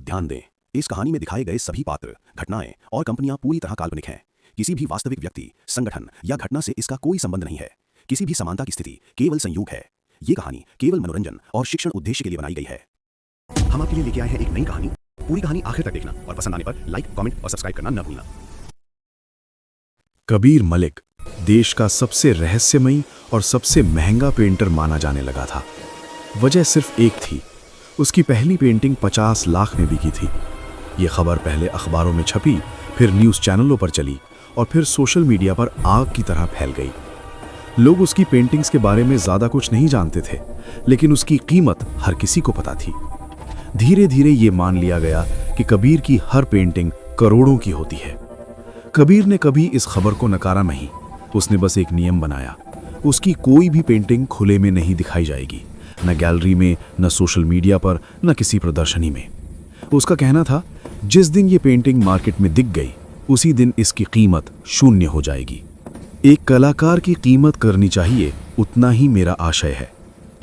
ध्यान दें, इस कहानी में दिखाए गए सभी पात्र, घटनाएं और कंपनियां पूरी तरह काल्पनिक हैं। किसी भी वास्तविक व्यक्ति, संगठन या घटना से इसका कोई संबंध नहीं है। किसी भी समानता की स्थिति केवल संयोग है। ये कहानी केवल मनोरंजन और शिक्षण उद्देश्य के लिए बनाई गई है। हम आपके लिए लेके आए हैं एक नई कहानी। पूरी कहानी आखिर तक देखना और पसंद आने पर लाइक, कमेंट और सब्सक्राइब करना न भूलना। कबीर मलिक देश का सबसे रहस्यमयी और सबसे महंगा पेंटर माना जाने लगा था। वजह सिर्फ एक थी, उसकी पहली पेंटिंग 50 लाख में बिकी थी। ये खबर पहले अखबारों में छपी, फिर न्यूज़ चैनलों पर चली और फिर सोशल मीडिया पर आग की तरह फैल गई। लोग उसकी पेंटिंग्स के बारे में ज़्यादा कुछ नहीं जानते थे, लेकिन उसकी कीमत हर किसी को पता थी। धीरे धीरे ये मान लिया गया कि कबीर की हर पेंटिंग करोड़ों की होती है। कबीर ने कभी इस खबर को नकारा नहीं। उसने बस एक नियम बनाया, उसकी कोई भी पेंटिंग खुले में नहीं दिखाई जाएगी, न गैलरी में, न सोशल मीडिया पर, न किसी प्रदर्शनी में। उसका कहना था, जिस दिन ये पेंटिंग मार्केट में दिख गई, उसी दिन इसकी कीमत शून्य हो जाएगी। एक कलाकार की कीमत करनी चाहिए, उतना ही मेरा आशय है।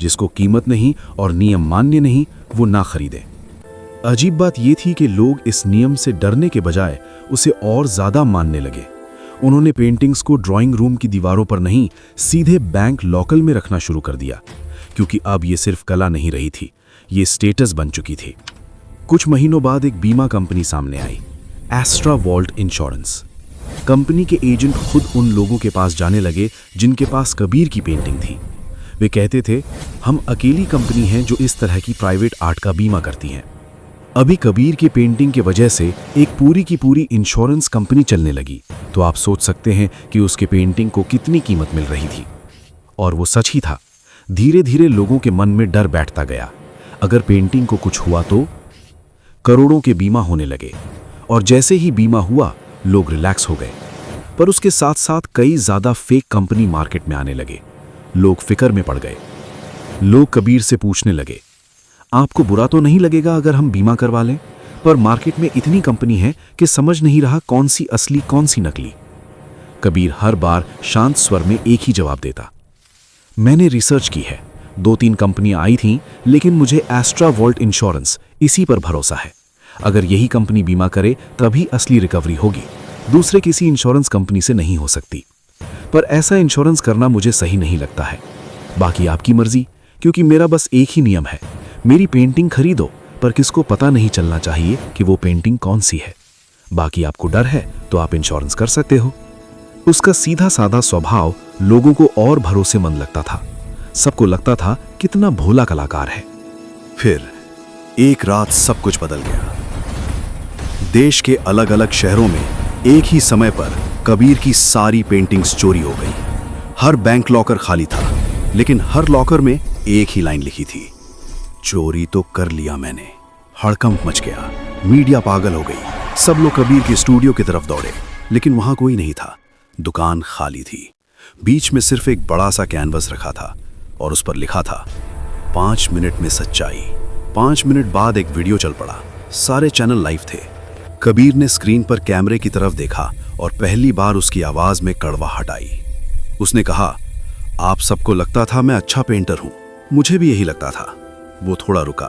जिसको कीमत नहीं और नियम मान्य नहीं, वो ना खरीदे। अजीब बात यह थी कि लोग इस नियम से डरने के बजाय उसे और ज्यादा मानने लगे। उन्होंने पेंटिंग्स को ड्राइंग रूम की दीवारों पर नहीं, सीधे बैंक लॉकर में रखना शुरू कर दिया, क्योंकि अब ये सिर्फ कला नहीं रही थी, ये स्टेटस बन चुकी थी। कुछ महीनों बाद एक बीमा कंपनी सामने आई, एस्ट्रा वॉल्ट इंश्योरेंस। कंपनी के एजेंट खुद उन लोगों के पास जाने लगे जिनके पास कबीर की पेंटिंग थी। वे कहते थे, हम अकेली कंपनी हैं जो इस तरह की प्राइवेट आर्ट का बीमा करती हैं। अभी कबीर की पेंटिंग की वजह से एक पूरी की पूरी इंश्योरेंस कंपनी चलने लगी, तो आप सोच सकते हैं कि उसके पेंटिंग को कितनी कीमत मिल रही थी। और वो सच ही था। धीरे धीरे लोगों के मन में डर बैठता गया, अगर पेंटिंग को कुछ हुआ तो। करोड़ों के बीमा होने लगे, और जैसे ही बीमा हुआ, लोग रिलैक्स हो गए। पर उसके साथ साथ कई ज्यादा फेक कंपनी मार्केट में आने लगे। लोग फिक्र में पड़ गए। लोग कबीर से पूछने लगे, आपको बुरा तो नहीं लगेगा अगर हम बीमा करवा लें? पर मार्केट में इतनी कंपनी है कि समझ नहीं रहा कौन सी असली कौन सी नकली। कबीर हर बार शांत स्वर में एक ही जवाब देता, मैंने रिसर्च की है, 2-3 कंपनियां आई थीं, लेकिन मुझे एस्ट्रा वॉल्ट इंश्योरेंस, इसी पर भरोसा है। अगर यही कंपनी बीमा करे तभी असली रिकवरी होगी, दूसरे किसी इंश्योरेंस कंपनी से नहीं हो सकती। पर ऐसा इंश्योरेंस करना मुझे सही नहीं लगता है। बाकी आपकी मर्जी, क्योंकि मेरा बस एक ही नियम है, मेरी पेंटिंग खरीदो, पर किसको पता नहीं चलना चाहिए कि वो पेंटिंग कौन सी है। बाकी आपको डर है तो आप इंश्योरेंस कर सकते हो। उसका सीधा साधा स्वभाव लोगों को और भरोसेमंद लगता था। सबको लगता था कितना भोला कलाकार है। फिर एक रात सब कुछ बदल गया। देश के अलग अलग शहरों में एक ही समय पर कबीर की सारी पेंटिंग्स चोरी हो गई। हर बैंक लॉकर खाली था, लेकिन हर लॉकर में एक ही लाइन लिखी थी, चोरी तो कर लिया मैंने। हड़कंप मच गया, मीडिया पागल हो गई। सब लोग कबीर के स्टूडियो की तरफ दौड़े, लेकिन वहां कोई नहीं था। दुकान खाली थी। बीच में सिर्फ एक बड़ा सा कैनवस रखा था और उस पर लिखा था, 5 मिनट में सच्चाई। 5 मिनट बाद एक वीडियो चल पड़ा। सारे चैनल लाइव थे। कबीर ने स्क्रीन पर कैमरे की तरफ देखा और पहली बार उसकी आवाज में कड़वाहट आई। उसने कहा, आप सबको लगता था मैं अच्छा पेंटर हूं, मुझे भी यही लगता था। वो थोड़ा रुका,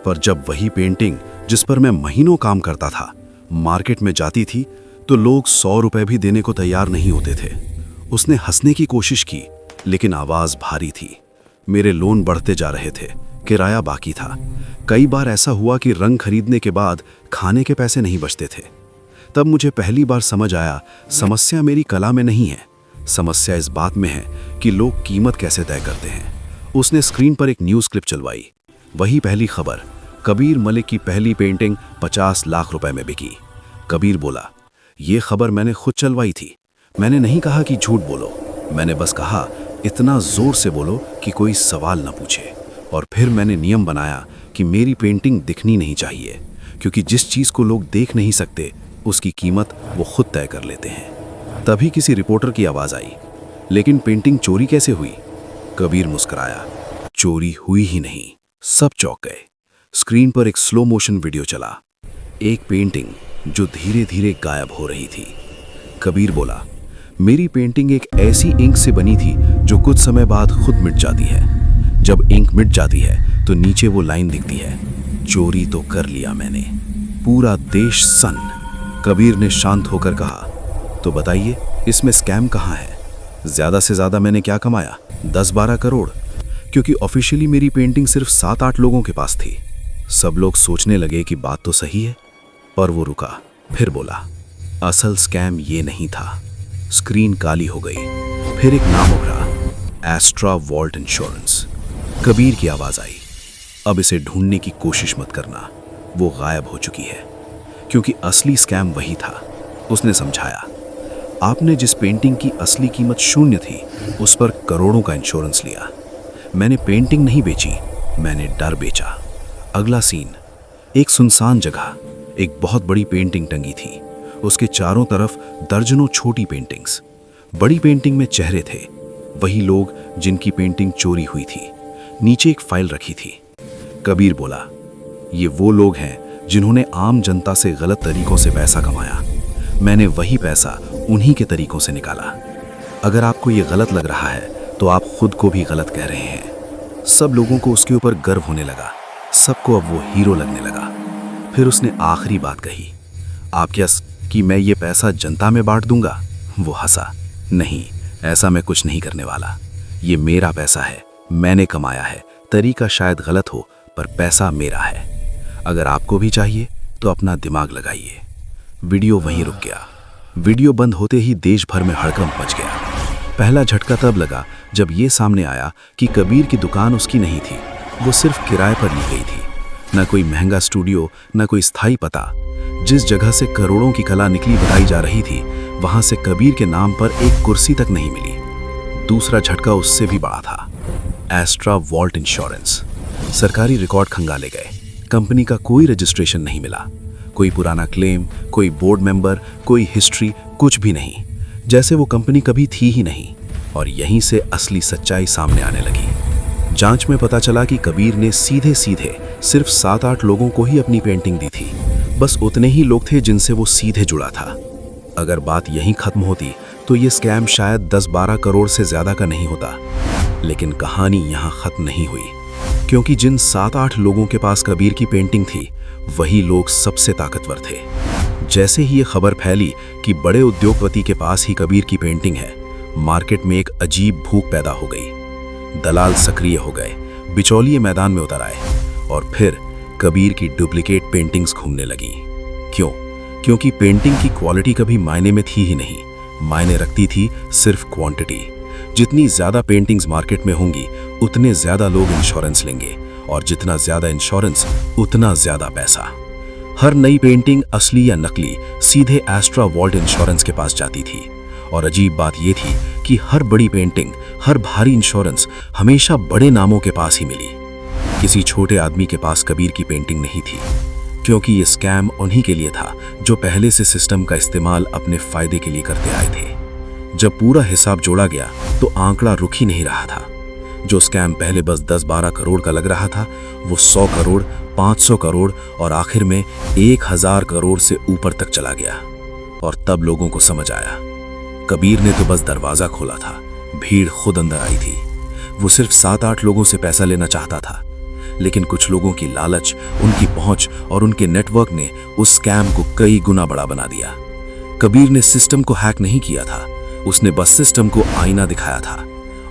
पर जब वही पेंटिंग जिस पर मैं महीनों काम करता था मार्केट में जाती थी, तो लोग 100 रुपए भी देने को तैयार नहीं होते थे। उसने हंसने की कोशिश की, लेकिन आवाज भारी थी। मेरे लोन बढ़ते जा रहे थे, किराया बाकी था। कई बार ऐसा हुआ कि रंग खरीदने के बाद खाने के पैसे नहीं बचते थे। तब मुझे पहली बार समझ आया, समस्या मेरी कला में नहीं है, समस्या इस बात में है कि लोग कीमत कैसे तय करते हैं। उसने स्क्रीन पर एक न्यूज़ क्लिप चलवाई। वही पहली खबर, कबीर मलिक की पहली पेंटिंग 50 लाख रुपए में बिकी। कबीर बोला, ये खबर मैंने खुद चलवाई थी। मैंने नहीं कहा कि झूठ बोलो, मैंने बस कहा इतना जोर से बोलो कि कोई सवाल न पूछे। और फिर मैंने नियम बनाया कि मेरी पेंटिंग दिखनी नहीं चाहिए, क्योंकि जिस चीज़ को लोग देख नहीं सकते उसकी कीमत वो खुद तय कर लेते हैं। तभी किसी रिपोर्टर की आवाज़ आई, लेकिन पेंटिंग चोरी कैसे हुई? कबीर मुस्कुराया, चोरी हुई ही नहीं। सब चौंक गए। स्क्रीन पर एक स्लो मोशन वीडियो चला, एक पेंटिंग जो धीरे धीरे गायब हो रही थी। कबीर बोला, मेरी पेंटिंग एक ऐसी इंक से बनी थी जो कुछ समय बाद खुद मिट जाती है। जब इंक मिट जाती है तो नीचे वो लाइन दिखती है, चोरी तो कर लिया मैंने, पूरा देश सन्न। कबीर ने शांत होकर कहा, तो बताइए इसमें स्कैम कहाँ है? ज्यादा से ज्यादा मैंने क्या कमाया? 10-12 करोड़, क्योंकि ऑफिशियली मेरी पेंटिंग सिर्फ 7-8 लोगों के पास थी। सब लोग सोचने लगे कि बात तो सही है, पर वो रुका, फिर बोला, असल स्कैम ये नहीं था। स्क्रीन काली हो गई, फिर एक नाम उभरा, एस्ट्रा वॉल्ट इंश्योरेंस। कबीर की आवाज आई, अब इसे ढूंढने की कोशिश मत करना, वो गायब हो चुकी है। क्योंकि असली स्कैम वही था। उसने समझाया, आपने जिस पेंटिंग की असली कीमत 0 थी, उस पर करोड़ों का इंश्योरेंस लिया। मैंने पेंटिंग नहीं बेची, मैंने डर बेचा। अगला सीन, एक सुनसान जगह, एक बहुत बड़ी पेंटिंग टंगी थी। उसके चारों तरफ दर्जनों छोटी पेंटिंग्स। बड़ी पेंटिंग में चेहरे थे, वही लोग जिनकी पेंटिंग चोरी हुई थी। नीचे एक फाइल रखी थी। कबीर बोला, ये वो लोग हैं जिन्होंने आम जनता से गलत तरीकों से पैसा कमाया। मैंने वही पैसा उन्हीं के तरीकों से निकाला। अगर आपको ये गलत लग रहा है तो आप खुद को भी गलत कह रहे हैं। सब लोगों को उसके ऊपर गर्व होने लगा, सबको अब वो हीरो लगने लगा। फिर उसने आखिरी बात कही, आप क्या कि मैं ये पैसा जनता में बांट दूंगा? वो हंसा, नहीं, ऐसा मैं कुछ नहीं करने वाला। ये मेरा पैसा है, मैंने कमाया है। तरीका शायद गलत हो, पर पैसा मेरा है। अगर आपको भी चाहिए तो अपना दिमाग लगाइए। वीडियो वहीं रुक गया। वीडियो बंद होते ही देश भर में हड़कंप मच गया। पहला झटका तब लगा जब ये सामने आया कि कबीर की दुकान उसकी नहीं थी, वो सिर्फ किराए पर ली गई थी। न कोई महंगा स्टूडियो, न कोई स्थायी पता। जिस जगह से करोड़ों की कला निकली बताई जा रही थी, वहां से कबीर के नाम पर एक कुर्सी तक नहीं मिली। दूसरा झटका उससे भी बड़ा था, एस्ट्रा वॉल्ट इंश्योरेंस। सरकारी रिकॉर्ड खंगाले गए, कंपनी का कोई रजिस्ट्रेशन नहीं मिला, कोई पुराना क्लेम, कोई बोर्ड मेंबर, कोई हिस्ट्री, कुछ भी नहीं, जैसे वो कंपनी कभी थी ही नहीं। और यहीं से असली सच्चाई सामने आने लगी। जांच में पता चला कि कबीर ने सीधे सीधे सिर्फ 7-8 लोगों को ही अपनी पेंटिंग दी थी। बस उतने ही लोग थे जिनसे वो सीधे जुड़ा था। अगर बात यहीं खत्म होती तो ये स्कैम शायद 10-12 करोड़ से ज्यादा का नहीं होता। लेकिन कहानी यहाँ खत्म नहीं हुई, क्योंकि जिन 7-8 लोगों के पास कबीर की पेंटिंग थी, वही लोग सबसे ताकतवर थे। जैसे ही ये खबर फैली कि बड़े उद्योगपति के पास ही कबीर की पेंटिंग है, मार्केट में एक अजीब भूख पैदा हो गई। दलाल सक्रिय हो गए, बिचौलिए मैदान में उतर आए, और फिर कबीर की डुप्लीकेट पेंटिंग्स घूमने लगी। क्यों? क्योंकि पेंटिंग की क्वालिटी कभी मायने में थी ही नहीं, मायने रखती थी सिर्फ क्वांटिटी। जितनी ज्यादा पेंटिंग्स मार्केट में होंगी, उतने ज्यादा लोग इंश्योरेंस लेंगे, और जितना ज्यादा इंश्योरेंस, उतना ज्यादा पैसा। हर नई पेंटिंग, असली या नकली, सीधे एस्ट्रा वॉल्ट इंश्योरेंस के पास जाती थी। और अजीब बात यह थी कि हर बड़ी पेंटिंग, हर भारी इंश्योरेंस हमेशा बड़े नामों के पास ही मिली। किसी छोटे आदमी के पास कबीर की पेंटिंग नहीं थी, क्योंकि ये स्कैम उन्हीं के लिए था जो पहले से सिस्टम का इस्तेमाल अपने फायदे के लिए करते आए थे। जब पूरा हिसाब जोड़ा गया तो आंकड़ा रुक ही नहीं रहा था। जो स्कैम पहले बस 10-12 करोड़ का लग रहा था, वो 100 करोड़, 500 करोड़ और आखिर में 1000 करोड़ से ऊपर तक चला गया। और तब लोगों को समझ आया, कबीर ने तो बस दरवाजा खोला था, भीड़ खुद अंदर आई थी। वो सिर्फ 7-8 लोगों से पैसा लेना चाहता था, लेकिन कुछ लोगों की लालच, उनकी पहुंच और उनके नेटवर्क ने उस स्कैम को कई गुना बड़ा बना दिया। कबीर ने सिस्टम को हैक नहीं किया था, उसने बस सिस्टम को आईना दिखाया था,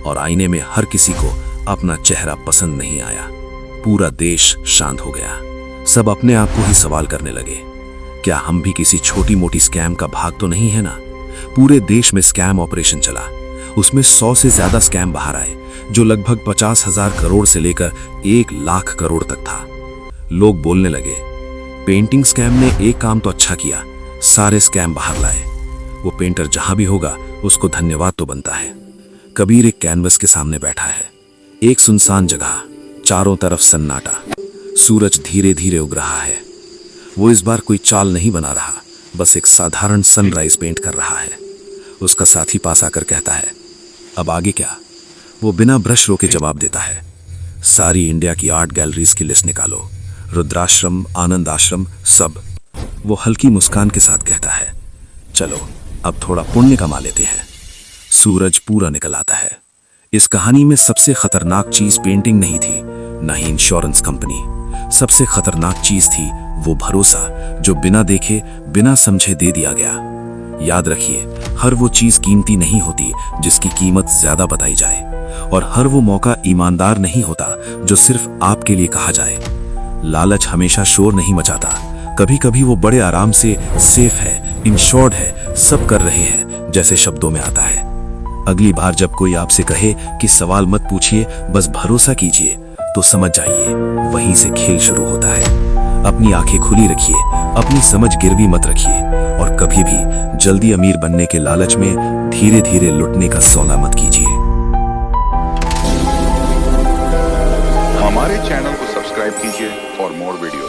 और आईने में हर किसी को अपना चेहरा पसंद नहीं आया। पूरा देश शांत हो गया। सब अपने आप को ही सवाल करने लगे, क्या हम भी किसी छोटी मोटी स्कैम का भाग तो नहीं है ना? पूरे देश में स्कैम ऑपरेशन चला, उसमें 100 से ज्यादा स्कैम बाहर आए, जो लगभग 50,000 करोड़ से लेकर 1 लाख करोड़ तक था। लोग बोलने लगे, पेंटिंग स्कैम ने एक काम तो अच्छा किया, सारे स्कैम बाहर लाए। वो पेंटर जहां भी होगा उसको धन्यवाद तो बनता है। कबीर एक कैनवस के सामने बैठा है, एक सुनसान जगह, चारों तरफ सन्नाटा, सूरज धीरे धीरे उग रहा है। वो इस बार कोई चाल नहीं बना रहा, बस एक साधारण सनराइज पेंट कर रहा है। उसका साथी पास आकर कहता है, अब आगे क्या? वो बिना ब्रश रोके जवाब देता है, सारी इंडिया की आर्ट गैलरीज की लिस्ट निकालो, रुद्राश्रम, आनंद आश्रम, सब। वो हल्की मुस्कान के साथ कहता है, चलो अब थोड़ा पुण्य कमा लेते हैं। सूरज पूरा निकल आता है। इस कहानी में सबसे खतरनाक चीज पेंटिंग नहीं थी, न ही इंश्योरेंस कंपनी। सबसे खतरनाक चीज थी वो भरोसा, जो बिना देखे बिना समझे दे दिया गया। याद रखिए, हर वो चीज कीमती नहीं होती जिसकी कीमत ज्यादा बताई जाए, और हर वो मौका ईमानदार नहीं होता जो सिर्फ आपके लिए कहा जाए। लालच हमेशा शोर नहीं मचाता, कभी कभी वो बड़े आराम से सेफ है, इंश्योर्ड है, सब कर रहे हैं जैसे शब्दों में आता है। अगली बार जब कोई आपसे कहे कि सवाल मत पूछिए, बस भरोसा कीजिए, तो समझ जाइए वहीं से खेल शुरू होता है। अपनी आंखें खुली रखिए, अपनी समझ गिरवी मत रखिए, और कभी भी जल्दी अमीर बनने के लालच में धीरे धीरे लुटने का सौदा मत कीजिए। हमारे चैनल को सब्सक्राइब कीजिए फॉर मोर वीडियो।